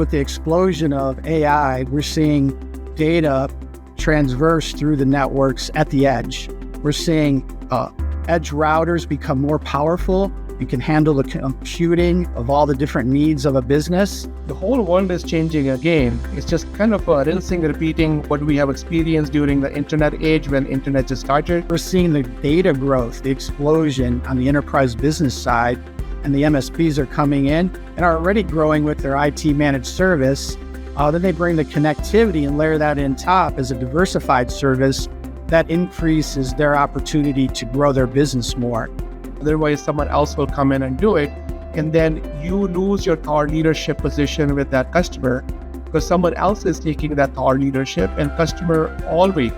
With the explosion of AI, we're seeing data transverse through the networks at the edge. We're seeing edge routers become more powerful and can handle the computing of all the different needs of a business. The whole world is changing again. It's just kind of rinsing and repeating what we have experienced during the internet age when internet just started. We're seeing the data growth, the explosion on the enterprise business side, and the MSPs are coming in and are already growing with their IT managed service. Then they bring the connectivity and layer that in top as a diversified service that increases their opportunity to grow their business more. Otherwise, someone else will come in and do it, and then you lose your thought leadership position with that customer because someone else is taking that thought leadership, and customer always.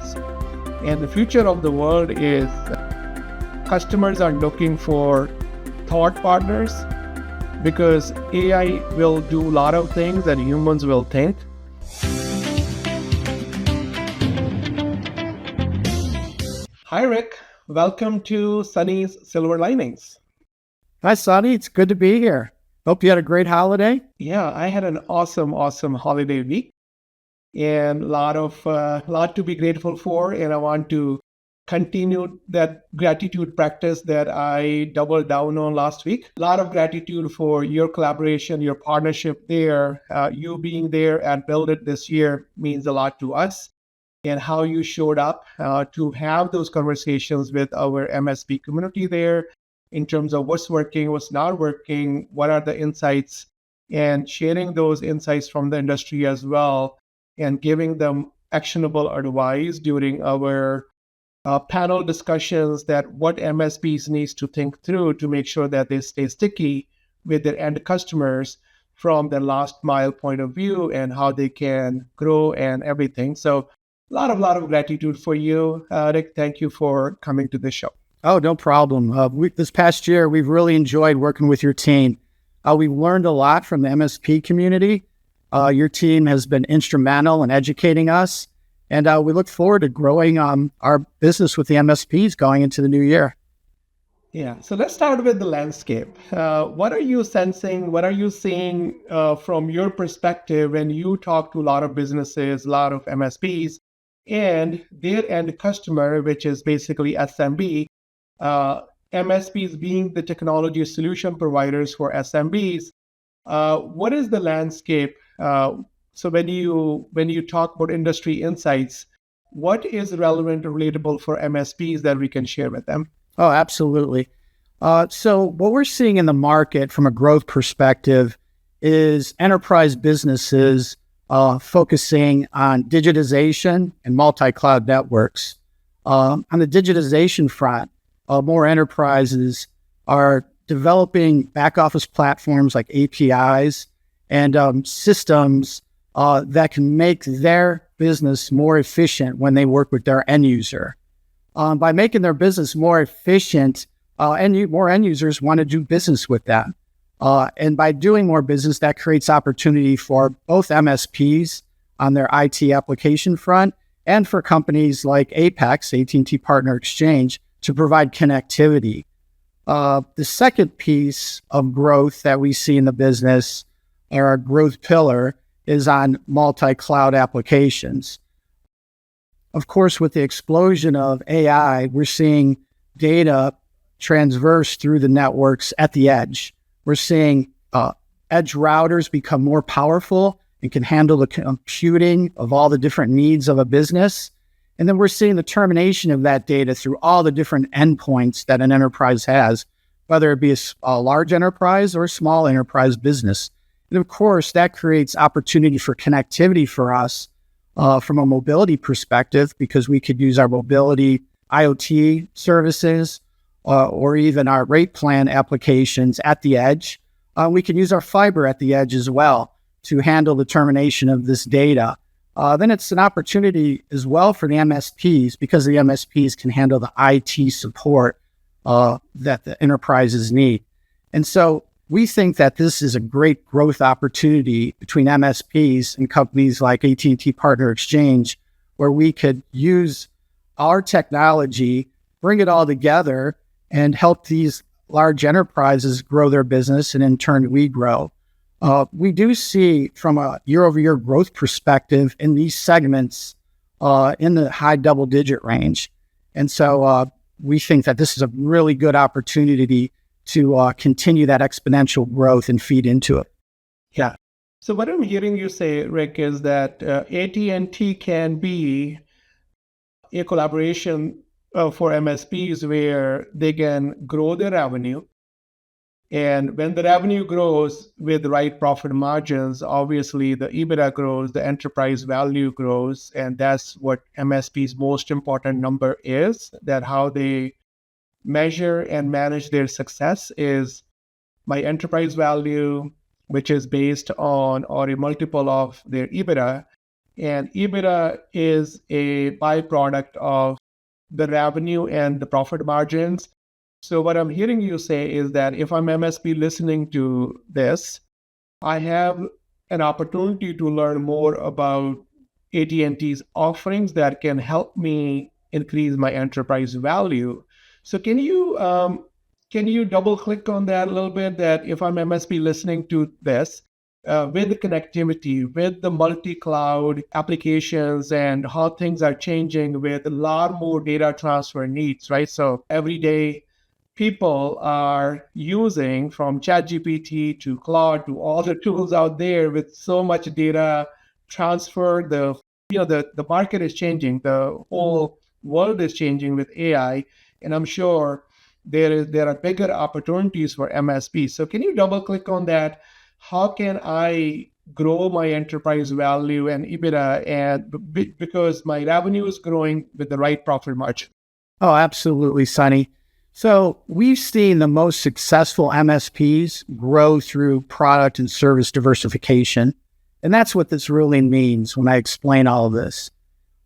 And the future of the world is customers are looking for thought partners because AI will do a lot of things that humans will think. Hi, Rick. Welcome to Sunny's Silver Linings. Hi, Sonny. It's good to be here. Hope you had a great holiday. Yeah, I had an awesome holiday week and a lot to be grateful for. And I want to continue that gratitude practice that I doubled down on last week. A lot of gratitude for your collaboration, your partnership there. You being there and build it this year means a lot to us. And how you showed up to have those conversations with our MSP community there in terms of what's working, what's not working, what are the insights, and sharing those insights from the industry as well, and giving them actionable advice during our panel discussions that what MSPs needs to think through to make sure that they stay sticky with their end customers from the last mile point of view and how they can grow and everything. So a lot of gratitude for you, Rick. Thank you for coming to the show. Oh, no problem. This past year, we've really enjoyed working with your team. We've learned a lot from the MSP community. Your team has been instrumental in educating us, and we look forward to growing our business with the MSPs going into the new year. Yeah, so let's start with the landscape. What are you sensing? What are you seeing from your perspective when you talk to a lot of businesses, a lot of MSPs, and their end customer, which is basically SMB, MSPs being the technology solution providers for SMBs. What is the landscape? So when you talk about industry insights, what is relevant or relatable for MSPs that we can share with them? Oh, absolutely. So what we're seeing in the market from a growth perspective is enterprise businesses focusing on digitization and multi-cloud networks. On the digitization front, more enterprises are developing back office platforms like APIs and systems that can make their business more efficient when they work with their end user. By making their business more efficient, more end users want to do business with them. And by doing more business, that creates opportunity for both MSPs on their IT application front and for companies like Apex, AT&T Partner Exchange, to provide connectivity. The second piece of growth that we see in the business, or our growth pillar, is on multi-cloud applications. Of course, with the explosion of AI, we're seeing data transverse through the networks at the edge. We're seeing edge routers become more powerful and can handle the computing of all the different needs of a business. And then we're seeing the termination of that data through all the different endpoints that an enterprise has, whether it be a large enterprise or a small enterprise business. And of course, that creates opportunity for connectivity for us from a mobility perspective, because we could use our mobility IoT services or even our rate plan applications at the edge. We can use our fiber at the edge as well to handle the termination of this data. Then it's an opportunity as well for the MSPs, because the MSPs can handle the IT support that the enterprises need. And so we think that this is a great growth opportunity between MSPs and companies like AT&T Partner Exchange, where we could use our technology, bring it all together, and help these large enterprises grow their business, and in turn we grow. we do see from a year-over-year growth perspective in these segments in the high double-digit range. And so we think that this is a really good opportunity to continue that exponential growth and feed into it. Yeah. So what I'm hearing you say, Rick, is that AT&T can be a collaboration for MSPs where they can grow their revenue. And when the revenue grows with the right profit margins, obviously the EBITDA grows, the enterprise value grows, and that's what MSP's most important number is, that how they measure and manage their success is my enterprise value, which is based on or a multiple of their EBITDA. And EBITDA is a byproduct of the revenue and the profit margins. So what I'm hearing you say is that if I'm MSP listening to this, I have an opportunity to learn more about AT&T's offerings that can help me increase my enterprise value. So can you double click on that a little bit? That if I'm MSP listening to this, with the connectivity, with the multi-cloud applications and how things are changing with a lot more data transfer needs, right? So every day people are using from ChatGPT to Claude to all the tools out there with so much data transfer. The market is changing. The whole world is changing with AI, and I'm sure there are bigger opportunities for MSP. So can you double click on that? How can I grow my enterprise value and EBITDA, and because my revenue is growing with the right profit margin? Oh, absolutely, Sonny. So we've seen the most successful MSPs grow through product and service diversification. And that's what this really means when I explain all of this.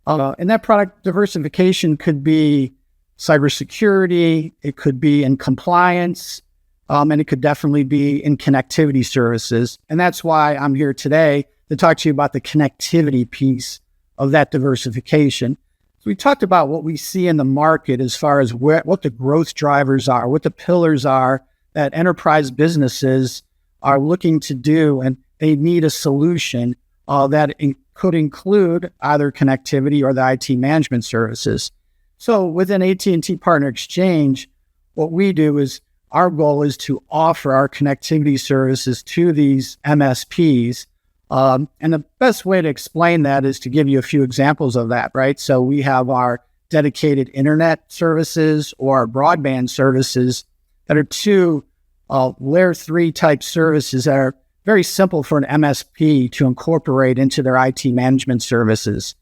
And that product diversification could be cybersecurity, it could be in compliance, and it could definitely be in connectivity services. And that's why I'm here today to talk to you about the connectivity piece of that diversification. So we talked about what we see in the market as far as what the growth drivers are, what the pillars are that enterprise businesses are looking to do, and they need a solution that could include either connectivity or the IT management services. So within AT&T Partner Exchange, what we do is our goal is to offer our connectivity services to these MSPs. And the best way to explain that is to give you a few examples of that, right? So we have our dedicated internet services or our broadband services that are two layer 3 type services that are very simple for an MSP to incorporate into their IT management services.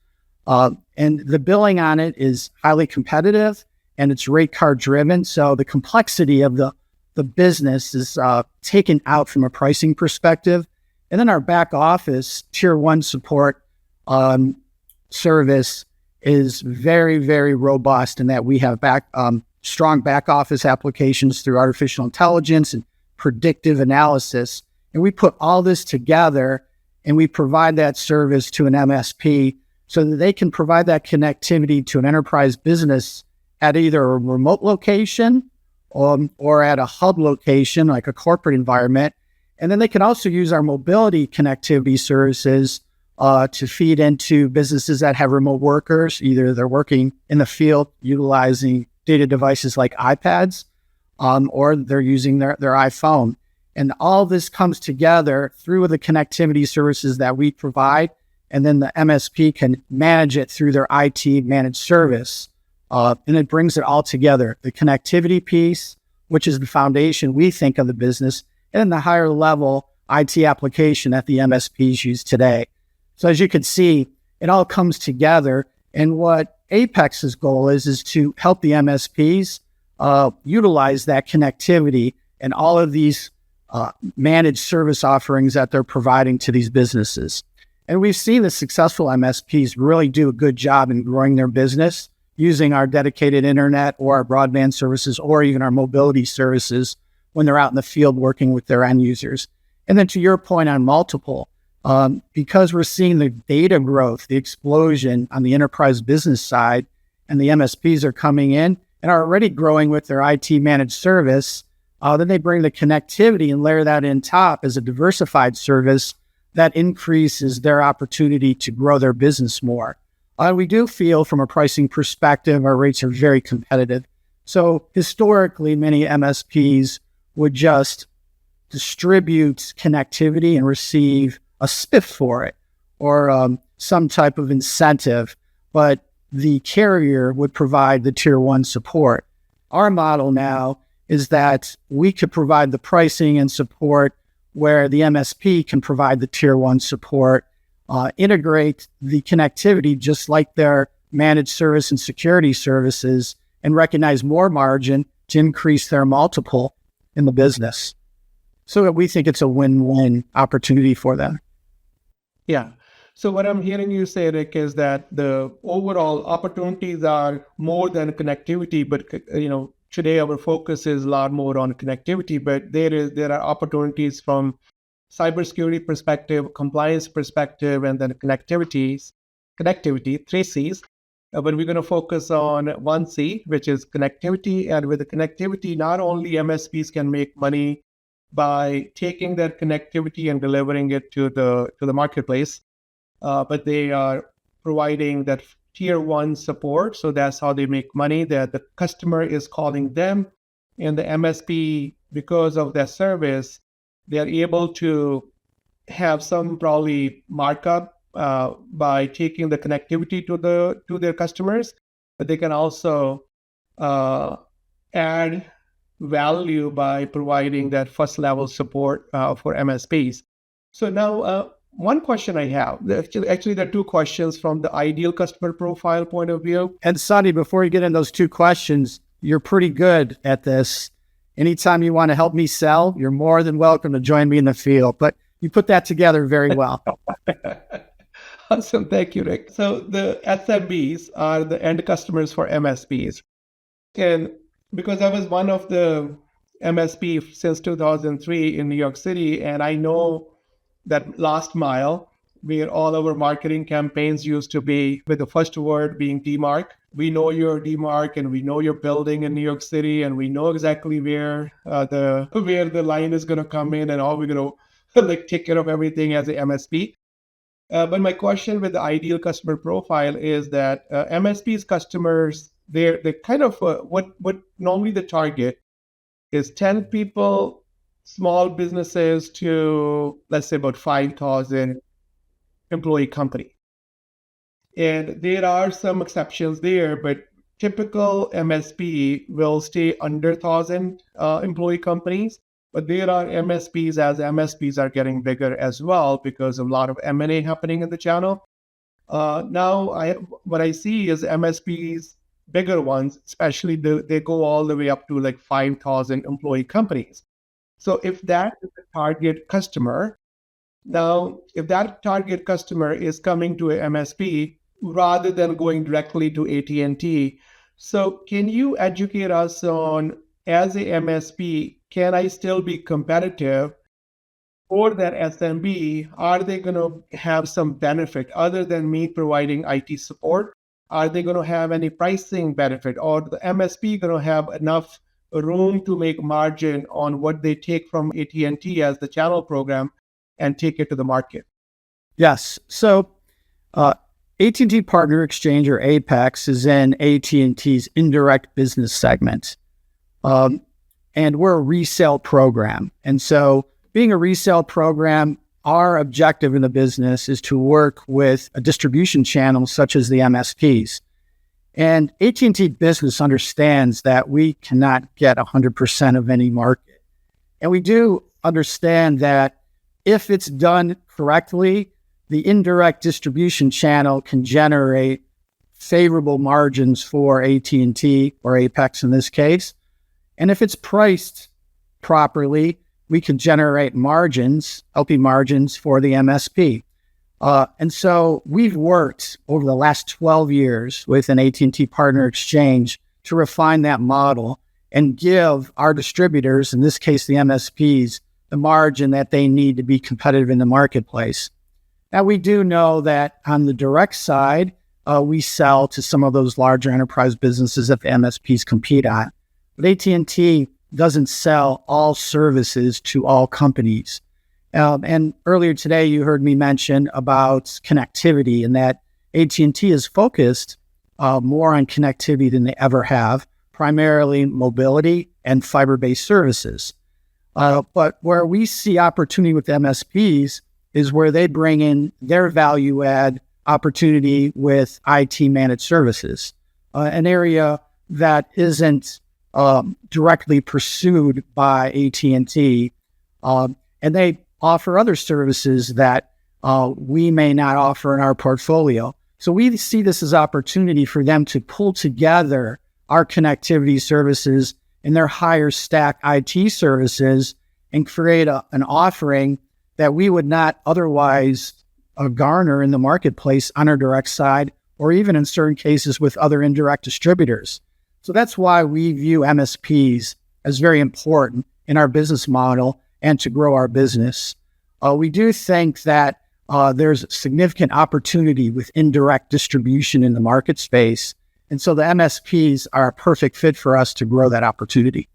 And the billing on it is highly competitive and it's rate card driven. So the complexity of the business is taken out from a pricing perspective. And then our back office tier 1 support service is very, very robust in that we have strong back office applications through artificial intelligence and predictive analysis. And we put all this together and we provide that service to an MSP so that they can provide that connectivity to an enterprise business at either a remote location or at a hub location, like a corporate environment. And then they can also use our mobility connectivity services to feed into businesses that have remote workers. Either they're working in the field utilizing data devices like iPads, or they're using their iPhone. And all this comes together through the connectivity services that we provide. And then the MSP can manage it through their IT managed service. And it brings it all together. The connectivity piece, which is the foundation we think of the business, and the higher level IT application that the MSPs use today. So as you can see, it all comes together. And what Apex's goal is to help the MSPs utilize that connectivity and all of these managed service offerings that they're providing to these businesses. And we've seen the successful MSPs really do a good job in growing their business using our dedicated internet or our broadband services or even our mobility services when they're out in the field working with their end users. And then to your point on multiple, because we're seeing the data growth, the explosion on the enterprise business side, and the MSPs are coming in and are already growing with their IT managed service, Then they bring the connectivity and layer that in top as a diversified service that increases their opportunity to grow their business more. We do feel from a pricing perspective, our rates are very competitive. So historically, many MSPs would just distribute connectivity and receive a spiff for it or some type of incentive, but the carrier would provide the tier one support. Our model now is that we could provide the pricing and support where the MSP can provide the tier one support, integrate the connectivity just like their managed service and security services, and recognize more margin to increase their multiple in the business. So we think it's a win-win opportunity for them. Yeah. So what I'm hearing you say, Rick, is that the overall opportunities are more than connectivity, but today our focus is a lot more on connectivity. But there are opportunities from cybersecurity perspective, compliance perspective, and then connectivity, 3Cs. But we're going to focus on 1C, which is connectivity. And with the connectivity, not only MSPs can make money by taking that connectivity and delivering it to the marketplace, but they are providing that tier one support. So that's how they make money, that the customer is calling them, and the MSP, because of that service, they're able to have some probably markup by taking the connectivity to their customers, but they can also add value by providing that first level support for MSPs. So now one question I have, actually there are two questions from the ideal customer profile point of view. And Sunny, before you get in those two questions, you're pretty good at this. Anytime you want to help me sell, you're more than welcome to join me in the field. But you put that together very well. Awesome. Thank you, Rick. So the SMBs are the end customers for MSPs. And because I was one of the MSP since 2003 in New York City, and I know that last mile where all our marketing campaigns used to be, with the first word being DMARC. We know your DMARC and we know your building in New York City, and we know exactly where the line is going to come in and how we're going to take care of everything as a MSP. But my question with the ideal customer profile is that MSP's customers, they're kind of what normally the target is 10 people, small businesses to, let's say, about 5,000 employee company. And there are some exceptions there, but typical MSP will stay under 1,000 employee companies. But there are MSPs, as MSPs are getting bigger as well because of a lot of M&A happening in the channel. Now, what I see is MSPs, bigger ones, especially they go all the way up to like 5,000 employee companies. So if that is the target customer, now if that target customer is coming to a MSP rather than going directly to AT&T, so can you educate us on, as a MSP, can I still be competitive for that SMB? Are they going to have some benefit other than me providing IT support? Are they going to have any pricing benefit, or the MSP going to have enough room to make margin on what they take from AT&T as the channel program and take it to the market? Yes. So AT&T Partner Exchange, or Apex, is in AT&T's indirect business segment. And we're a resale program. And so being a resale program, our objective in the business is to work with a distribution channel such as the MSPs. And AT&T Business understands that we cannot get 100% of any market. And we do understand that if it's done correctly, the indirect distribution channel can generate favorable margins for AT&T, or Apex in this case. And if it's priced properly, we can generate margins, LP margins, for the MSP. And so we've worked over the last 12 years with an AT&T Partner Exchange to refine that model and give our distributors, in this case the MSPs, the margin that they need to be competitive in the marketplace. Now, we do know that on the direct side, we sell to some of those larger enterprise businesses that the MSPs compete on. But AT&T doesn't sell all services to all companies. And earlier today, you heard me mention about connectivity and that AT&T is focused more on connectivity than they ever have, primarily mobility and fiber-based services. But where we see opportunity with MSPs is where they bring in their value add opportunity with IT managed services, an area that isn't directly pursued by AT&T. And they offer other services that we may not offer in our portfolio. So we see this as opportunity for them to pull together our connectivity services and their higher stack IT services and create an offering that we would not otherwise garner in the marketplace on our direct side, or even in certain cases with other indirect distributors. So that's why we view MSPs as very important in our business model and to grow our business. We do think that there's significant opportunity with indirect distribution in the market space. And so the MSPs are a perfect fit for us to grow that opportunity.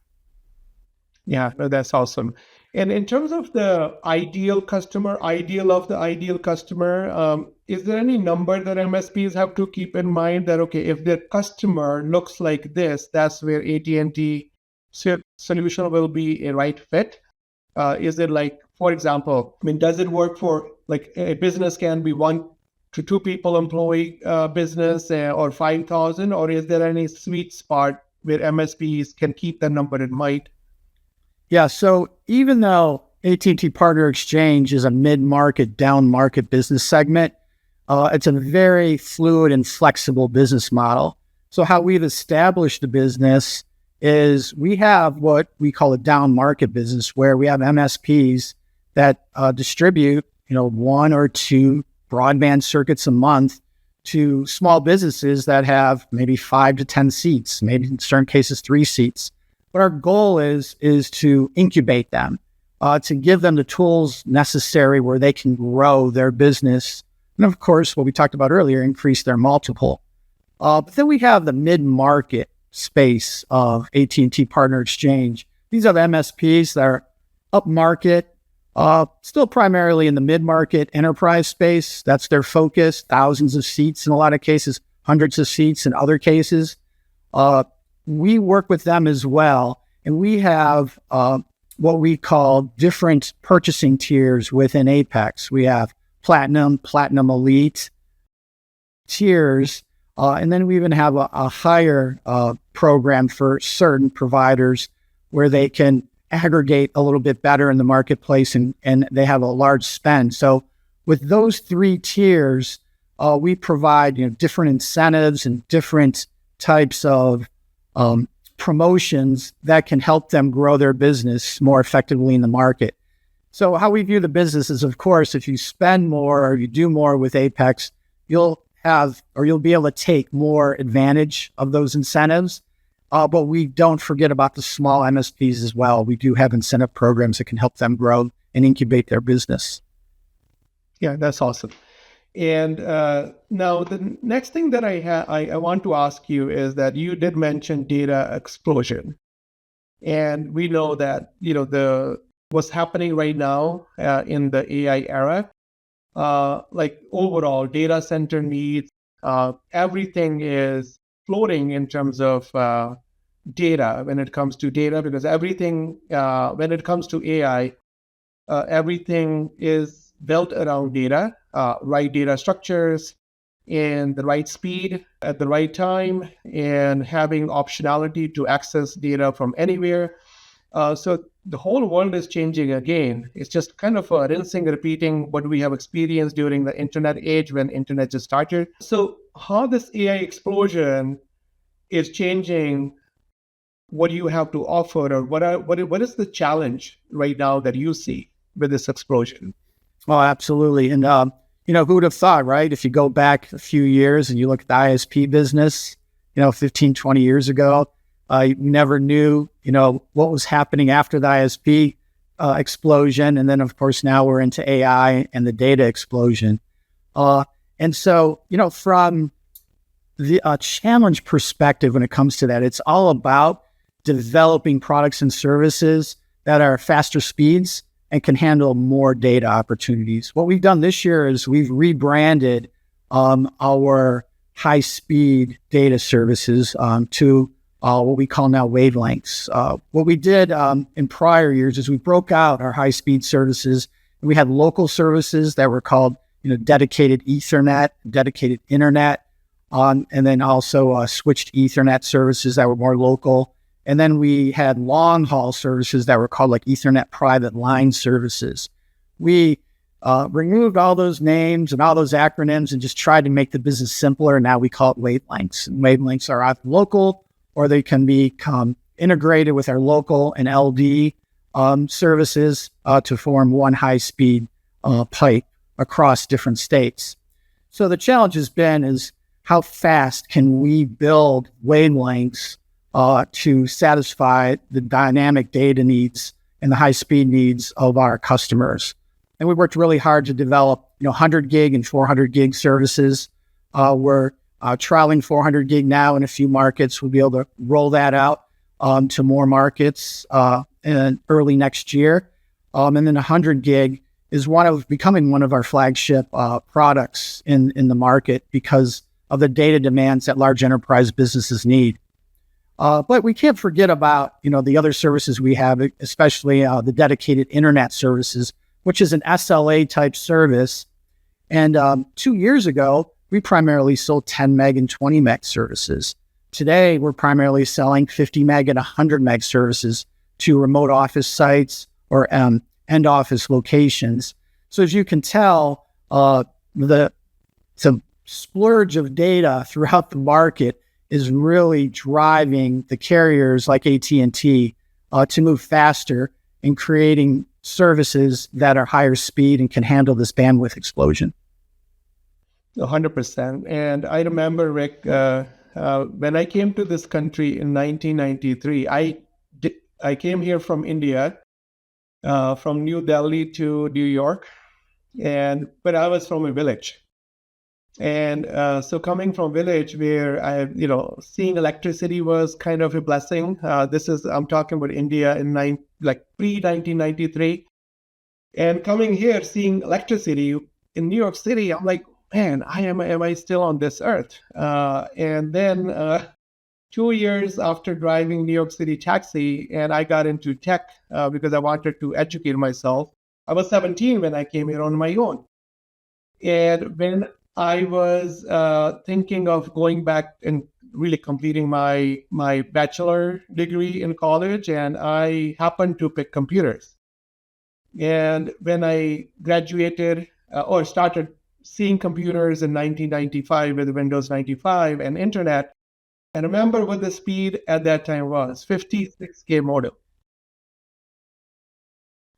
Yeah, no, that's awesome. And in terms of the ideal customer, is there any number that MSPs have to keep in mind that, okay, if their customer looks like this, that's where AT&T solution will be a right fit? Is it like, for example, I mean, does it work for like a business can be 1 to 2 people employee business or 5,000, or is there any sweet spot where MSPs can keep the number in mind? Yeah, so even though AT&T Partner Exchange is a mid-market, down-market business segment, it's a very fluid and flexible business model. So how we've established the business is we have what we call a down-market business, where we have MSPs that distribute, 1 or 2 broadband circuits a month to small businesses that have maybe 5 to 10 seats, maybe in certain cases 3 seats. But our goal is to incubate them, to give them the tools necessary where they can grow their business. And of course, what we talked about earlier, increase their multiple. But then we have the mid-market space of AT&T Partner Exchange. These are the MSPs that are upmarket, still primarily in the mid-market enterprise space. That's their focus, thousands of seats in a lot of cases, hundreds of seats in other cases. We work with them as well, and we have what we call different purchasing tiers within Apex. We have Platinum, Platinum Elite tiers, and then we even have a higher program for certain providers where they can aggregate a little bit better in the marketplace and they have a large spend. So with those 3 tiers, we provide different incentives and different types of promotions that can help them grow their business more effectively in the market. So how we view the business is, of course, if you spend more or you do more with Apex, you'll be able to take more advantage of those incentives. But we don't forget about the small MSPs as well. We do have incentive programs that can help them grow and incubate their business. Yeah, that's awesome. And now the next thing that I want to ask you is that you did mention data explosion, and we know that what's happening right now in the AI era, like overall data center needs, everything is floating in terms of data when it comes to data, because everything when it comes to AI, everything is built around data, right data structures, and the right speed at the right time, and having optionality to access data from anywhere. So the whole world is changing again. It's just kind of rinsing, repeating what we have experienced during the internet age when internet just started. So how this AI explosion is changing what you have to offer, or what is the challenge right now that you see with this explosion? Oh, absolutely. And, who would have thought, right? If you go back a few years and you look at the ISP business, 15, 20 years ago, you never knew, what was happening after the ISP explosion. And then, of course, now we're into AI and the data explosion. And so, from the challenge perspective when it comes to that, it's all about developing products and services that are faster speeds and can handle more data opportunities. What we've done this year is we've rebranded our high-speed data services to what we call now wavelengths. What we did in prior years is we broke out our high-speed services. We had local services that were called, dedicated Ethernet, dedicated internet, and then also switched Ethernet services that were more local. And then we had long-haul services that were called like Ethernet private line services. We removed all those names and all those acronyms and just tried to make the business simpler. Now we call it wavelengths. And wavelengths are either local or they can become integrated with our local and LD services to form one high-speed pipe across different states. So the challenge has been is how fast can we build wavelengths to satisfy the dynamic data needs and the high-speed needs of our customers. And we worked really hard to develop, 100 gig and 400 gig services. We're trialing 400 gig now in a few markets. We'll be able to roll that out to more markets in early next year. And then 100 gig is becoming one of our flagship products in the market because of the data demands that large enterprise businesses need. But we can't forget about, the other services we have, especially the dedicated internet services, which is an SLA type service. And 2 years ago, we primarily sold 10 meg and 20 meg services. Today, we're primarily selling 50 meg and 100 meg services to remote office sites or end office locations. So as you can tell, the splurge of data throughout the market is really driving the carriers like AT&T to move faster in creating services that are higher speed and can handle this bandwidth explosion. 100%. And I remember, Rick, when I came to this country in 1993, I came here from India, from New Delhi to New York, but I was from a village. And so coming from village where seeing electricity was kind of a blessing. I'm talking about India in pre-1993. And coming here, seeing electricity in New York City, I'm like, man, am I still on this earth? And then 2 years after driving New York City taxi, and I got into tech because I wanted to educate myself. I was 17 when I came here on my own. And when I was thinking of going back and really completing my bachelor degree in college, and I happened to pick computers. And when I graduated or started seeing computers in 1995 with Windows 95 and internet, I remember what the speed at that time was, 56K modem.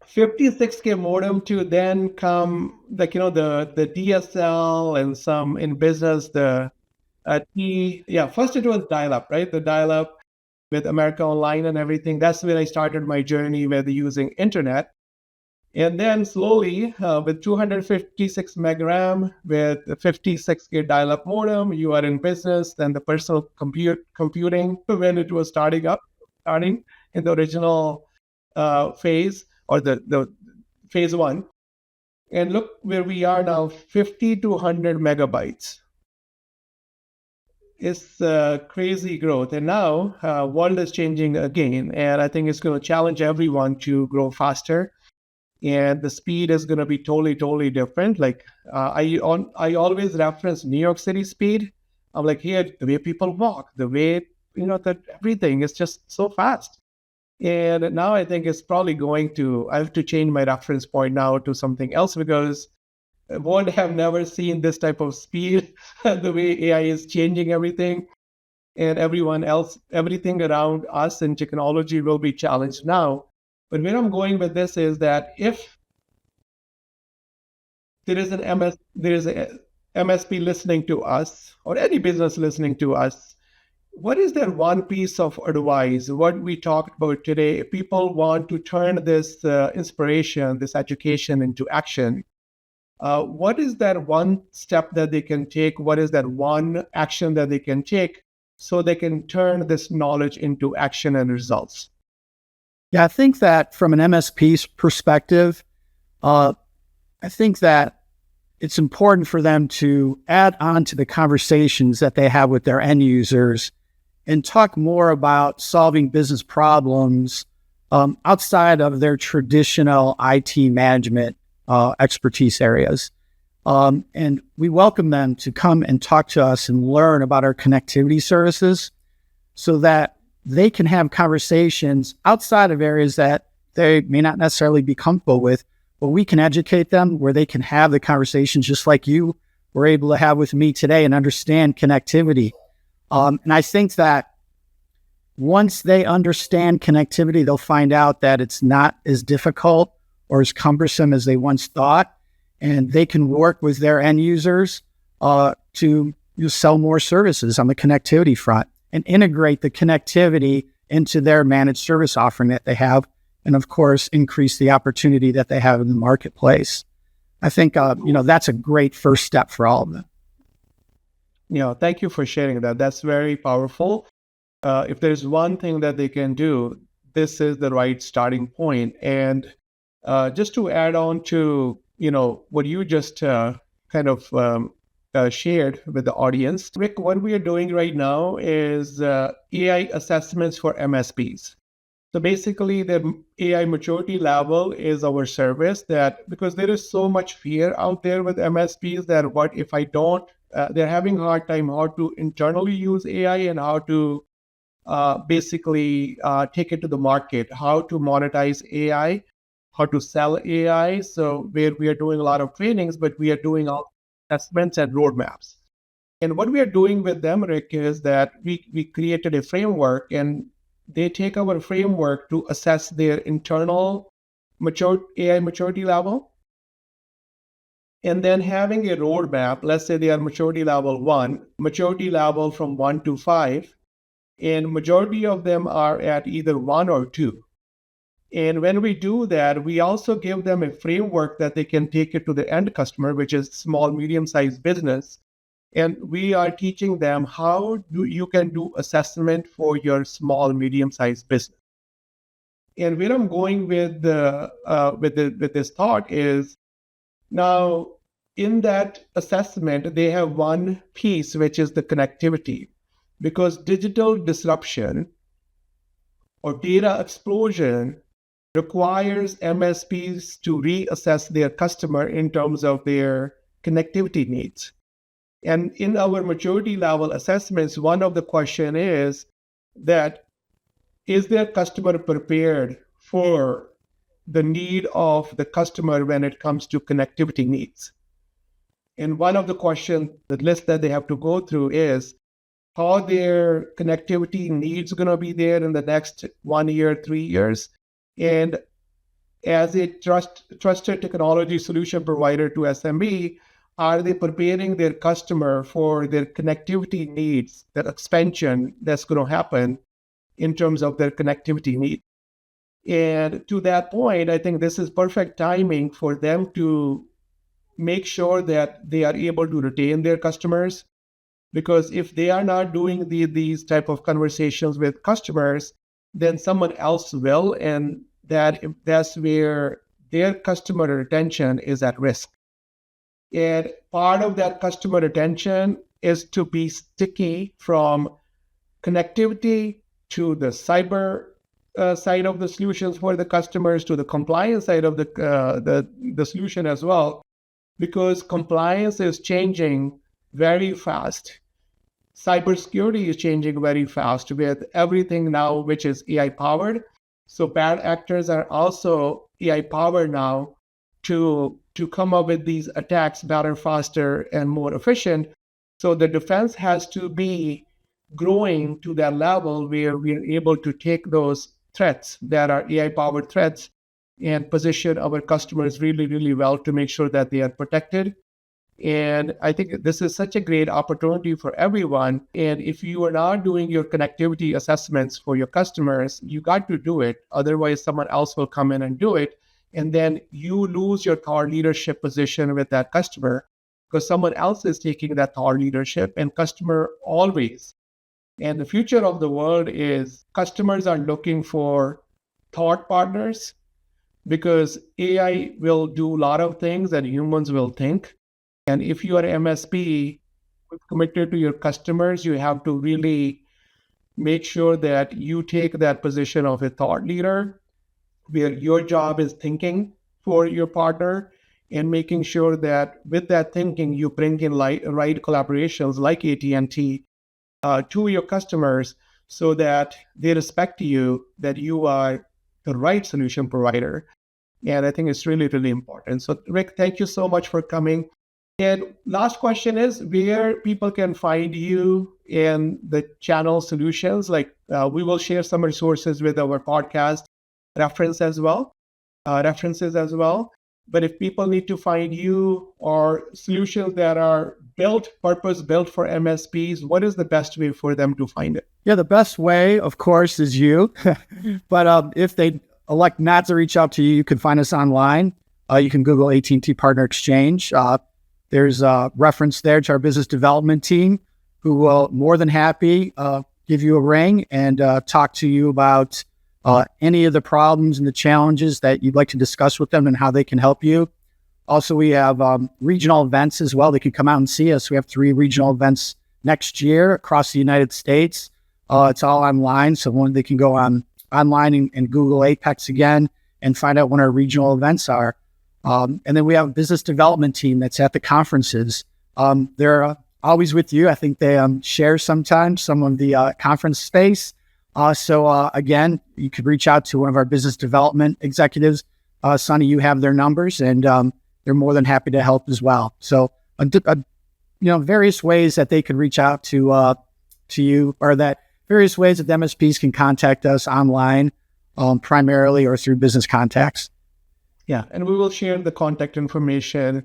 56K modem to then come the DSL and some in business, first it was dial-up, right? The dial-up with America Online and everything. That's when I started my journey with using internet. And then slowly with 256 meg RAM, with the 56K dial-up modem, you are in business. Then the personal computing when it was starting in the original phase, or the phase one. And look where we are now, 50 to 100 megabytes. It's crazy growth. And now world is changing again. And I think it's going to challenge everyone to grow faster. And the speed is going to be totally, totally different. Like I always reference New York City speed. I'm like, here, the way people walk, the way, that everything is just so fast. And now I think it's probably I have to change my reference point now to something else, because I won't have never seen this type of speed, the way AI is changing everything, and everything around us in technology will be challenged now. But where I'm going with this is that if there is a MSP listening to us, or any business listening to us, what is that one piece of advice, what we talked about today? If people want to turn this inspiration, this education into action, what is that one step that they can take? What is that one action that they can take so they can turn this knowledge into action and results? Yeah, I think that from an MSP's perspective, I think that it's important for them to add on to the conversations that they have with their end users and talk more about solving business problems outside of their traditional IT management expertise areas. And we welcome them to come and talk to us and learn about our connectivity services so that they can have conversations outside of areas that they may not necessarily be comfortable with, but we can educate them where they can have the conversations just like you were able to have with me today and understand connectivity. And I think that once they understand connectivity, they'll find out that it's not as difficult or as cumbersome as they once thought, and they can work with their end users to sell more services on the connectivity front and integrate the connectivity into their managed service offering that they have, and of course, increase the opportunity that they have in the marketplace. I think, that's a great first step for all of them. Thank you for sharing that. That's very powerful. If there's one thing that they can do, this is the right starting point. And just to add on to, what you just shared with the audience, Rick, what we are doing right now is AI assessments for MSPs. So basically, the AI maturity level is our service that, because there is so much fear out there with MSPs that what if I don't, they're having a hard time how to internally use AI and how to take it to the market, how to monetize AI, how to sell AI. So where we are doing a lot of trainings, but we are doing all assessments and roadmaps. And what we are doing with them, Rick, is that we created a framework, and they take our framework to assess their internal AI maturity level. And then having a roadmap, let's say they are maturity level 1, maturity level from 1 to 5, and majority of them are at either 1 or 2. And when we do that, we also give them a framework that they can take it to the end customer, which is small, medium-sized business. And we are teaching them how you can do assessment for your small, medium-sized business. And where I'm going with this thought is, now in that assessment, they have one piece, which is the connectivity, because digital disruption or data explosion requires MSPs to reassess their customer in terms of their connectivity needs. And in our maturity level assessments, one of the question is that, is their customer prepared for the need of the customer when it comes to connectivity needs? And one of the questions, the list that they have to go through is how their connectivity needs going to be there in the next 1 year, 3 years. And as a trusted technology solution provider to SMB, are they preparing their customer for their connectivity needs, that expansion that's going to happen in terms of their connectivity needs? And to that point, I think this is perfect timing for them to make sure that they are able to retain their customers. Because if they are not doing these type of conversations with customers, then someone else will, and that's where their customer retention is at risk. And part of that customer retention is to be sticky from connectivity to the cyber side of the solutions for the customers, to the compliance side of the solution as well, because compliance is changing very fast. Cybersecurity is changing very fast with everything now, which is AI powered. So bad actors are also AI powered now to come up with these attacks better, faster, and more efficient. So the defense has to be growing to that level where we are able to take those threats that are AI powered threats and position our customers really, really well to make sure that they are protected. And I think this is such a great opportunity for everyone. And if you are not doing your connectivity assessments for your customers, you got to do it. Otherwise, someone else will come in and do it. And then you lose your thought leadership position with that customer because someone else is taking that thought leadership, and customer always And the future of the world is customers are looking for thought partners because AI will do a lot of things that humans will think. And if you are MSP committed to your customers, you have to really make sure that you take that position of a thought leader where your job is thinking for your partner and making sure that with that thinking you bring in right collaborations like AT&T to your customers so that they respect you, that you are the right solution provider. And I think it's really, really important. So, Rick, thank you so much for coming. And last question is where people can find you in the channel solutions. Like we will share some resources with our podcast references as well. But if people need to find you or solutions that are purpose built for MSPs, what is the best way for them to find it? Yeah, the best way, of course, is you. But if they elect not to reach out to you, you can find us online. You can Google AT&T Partner Exchange. There's a reference there to our business development team who will more than happy give you a ring and talk to you about any of the problems and the challenges that you'd like to discuss with them and how they can help you. Also, we have regional events as well. They can come out and see us. We have 3 regional events next year across the United States. It's all online, so they can go online and Google Apex again and find out when our regional events are. And then we have a business development team that's at the conferences. They're always with you. I think they share sometimes some of the conference space. So again, you could reach out to one of our business development executives. Sonny, you have their numbers, and they're more than happy to help as well. So, various ways that they could reach out to you, or that various ways that MSPs can contact us online, primarily or through business contacts. Yeah, and we will share the contact information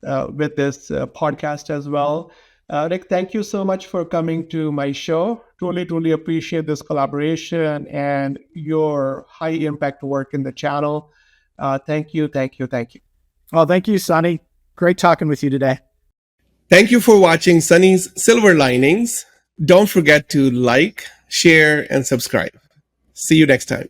with this podcast as well. Rick, thank you so much for coming to my show. Truly, truly appreciate this collaboration and your high impact work in the channel. Thank you, thank you, thank you. Oh, thank you, Sonny. Great talking with you today. Thank you for watching Sonny's Silver Linings. Don't forget to like, share, and subscribe. See you next time.